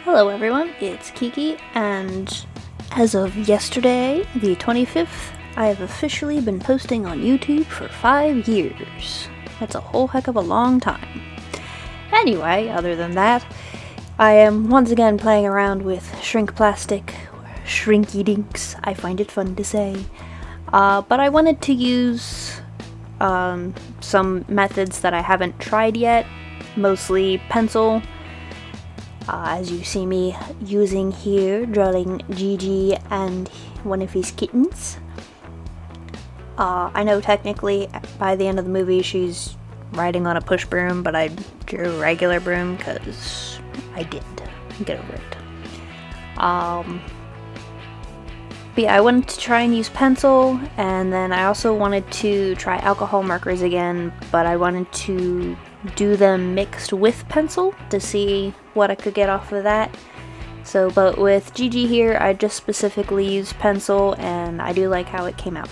Hello everyone, it's Kiki, and as of yesterday, the 25th, I have officially been posting on YouTube for 5 years. That's a whole heck of a long time. Anyway, other than that, I am once again playing around with shrink plastic, or shrinky dinks, I find it fun to say. But I wanted to use some methods that I haven't tried yet, mostly pencil. As you see me using here, drawing Gigi and one of his kittens. I know technically by the end of the movie she's riding on a push broom, but I drew a regular broom because I did. Get over it. But yeah, I wanted to try and use pencil, and then I also wanted to try alcohol markers again, but I wanted to do them mixed with pencil to see what I could get off of that. So, but with Gigi here, I just specifically used pencil, and I do like how it came out.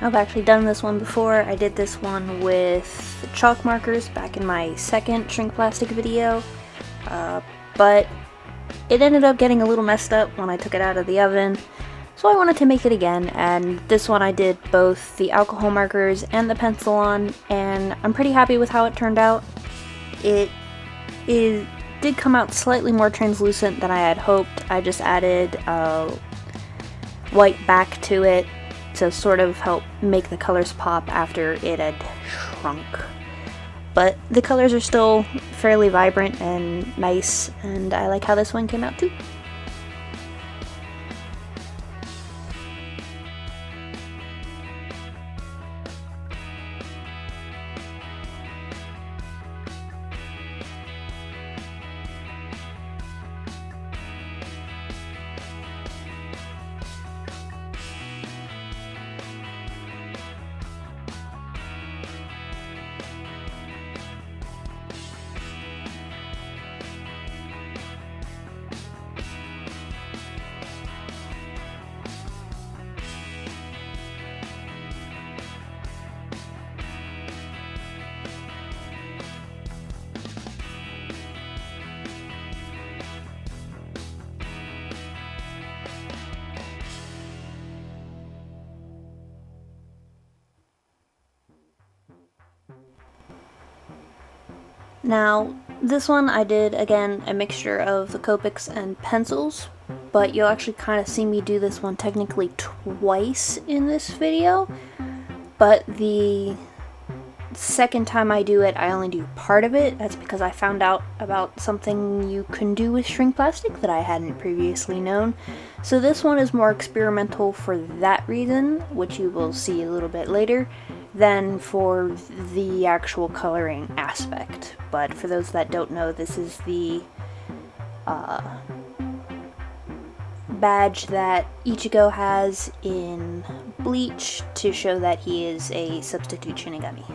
I've actually done this one before. I did this one with chalk markers back in my second shrink plastic video, but it ended up getting a little messed up when I took it out of the oven, so I wanted to make it again, and this one I did both the alcohol markers and the pencil on, and I'm pretty happy with how it turned out. It did come out slightly more translucent than I had hoped. I just added white back to it to sort of help make the colors pop after it had shrunk. But the colors are still fairly vibrant and nice, and I like how this one came out too. Now, this one I did, again, a mixture of the Copics and pencils, but you'll actually kind of see me do this one technically twice in this video, but the second time I do it, I only do part of it. That's because I found out about something you can do with shrink plastic that I hadn't previously known. So this one is more experimental for that reason, which you will see a little bit later, than for the actual coloring aspect. But for those that don't know, this is the badge that Ichigo has in Bleach to show that he is a substitute Shinigami.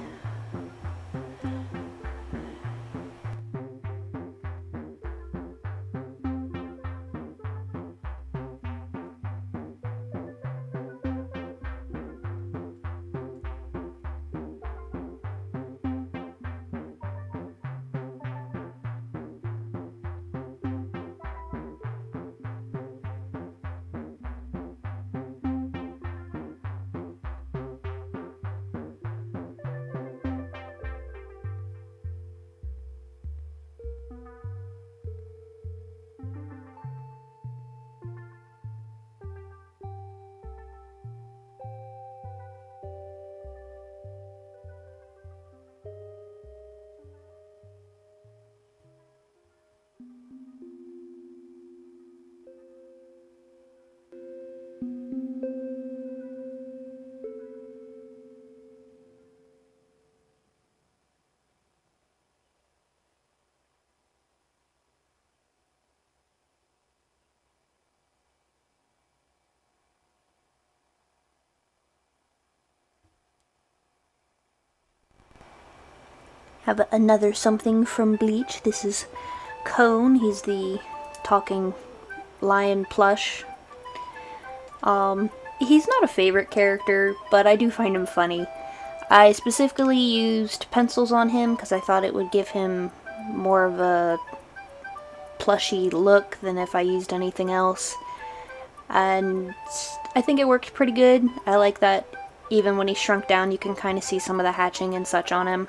Have another something from Bleach. This is Cone. He's the talking lion plush. He's not a favorite character, but I do find him funny. I specifically used pencils on him because I thought it would give him more of a plushy look than if I used anything else. And I think it worked pretty good. I like that even when he's shrunk down, you can kind of see some of the hatching and such on him.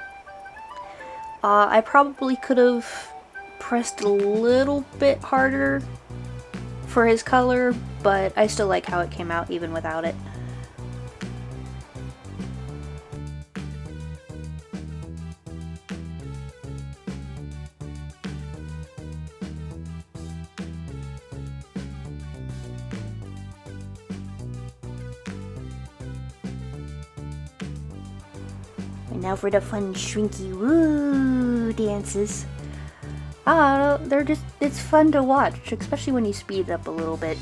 I probably could have pressed a little bit harder for his color, but I still like how it came out even without it. And now for the fun shrinky woo dances. It's fun to watch, especially when you speed it up a little bit.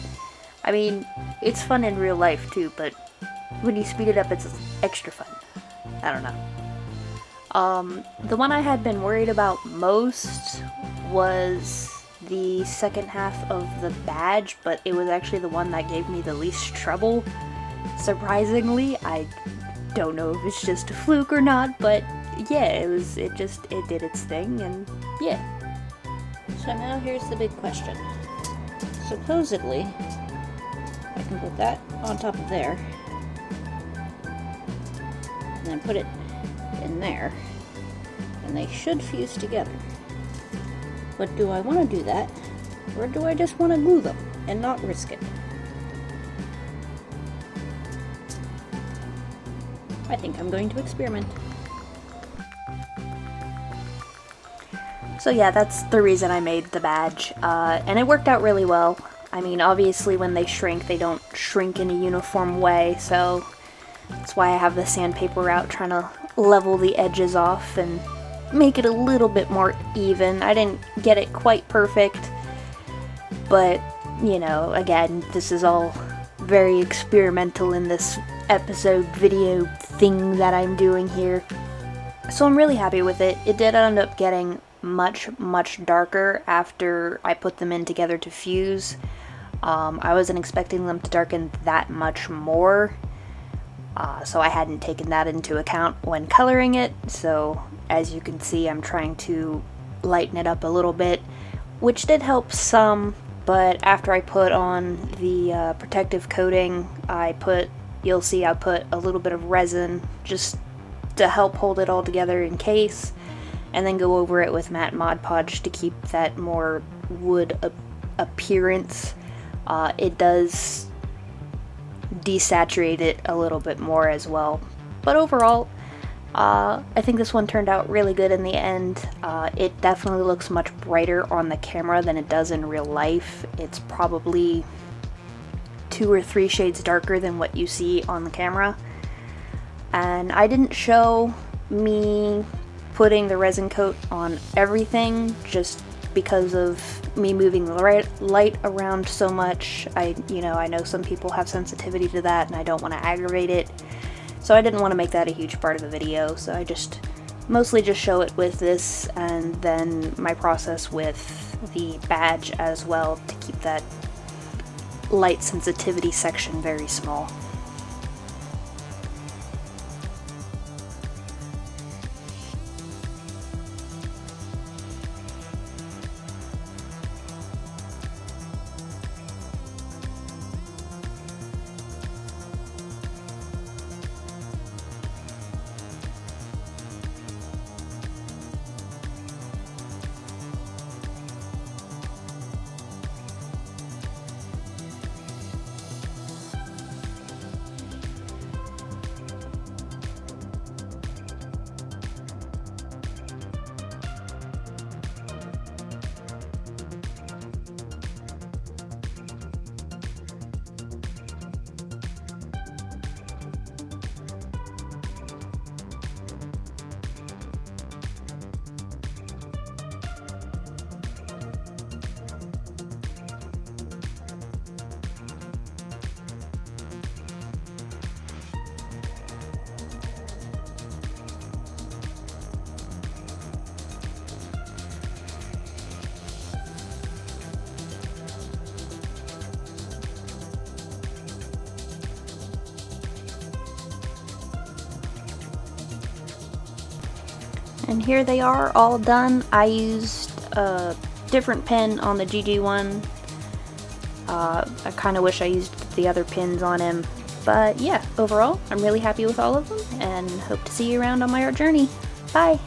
I mean, it's fun in real life too, but when you speed it up, it's extra fun. I don't know. The one I had been worried about most was the second half of the badge, but it was actually the one that gave me the least trouble. Surprisingly, I don't know if it's just a fluke or not, but yeah, it did its thing, and yeah. So now here's the big question. Supposedly, I can put that on top of there, and then put it in there, and they should fuse together. But do I want to do that, or do I just want to glue them and not risk it? I think I'm going to experiment. So yeah, that's the reason I made the badge, and it worked out really well. I mean, obviously when they shrink, they don't shrink in a uniform way, so that's why I have the sandpaper out, trying to level the edges off and make it a little bit more even. I didn't get it quite perfect, but, you know, again, this is all very experimental in this episode video thing that I'm doing here. So I'm really happy with it. It did end up getting much darker after I put them in together to fuse. I wasn't expecting them to darken that much more, so I hadn't taken that into account when coloring it. So as you can see, I'm trying to lighten it up a little bit, which did help some, but after I put on the protective coating, you'll see I put a little bit of resin just to help hold it all together in case, and then go over it with matte Mod Podge to keep that more wood appearance. It does desaturate it a little bit more as well. But overall, I think this one turned out really good in the end. It definitely looks much brighter on the camera than it does in real life. It's probably 2 or 3 shades darker than what you see on the camera. And I didn't show me putting the resin coat on everything just because of me moving the light around so much. I know some people have sensitivity to that and I don't want to aggravate it. So I didn't want to make that a huge part of the video, so I mostly just show it with this and then my process with the badge as well to keep that light sensitivity section very small. And here they are, all done. I used a different pen on the GG one. I kind of wish I used the other pins on him. But yeah, overall, I'm really happy with all of them, and hope to see you around on my art journey. Bye!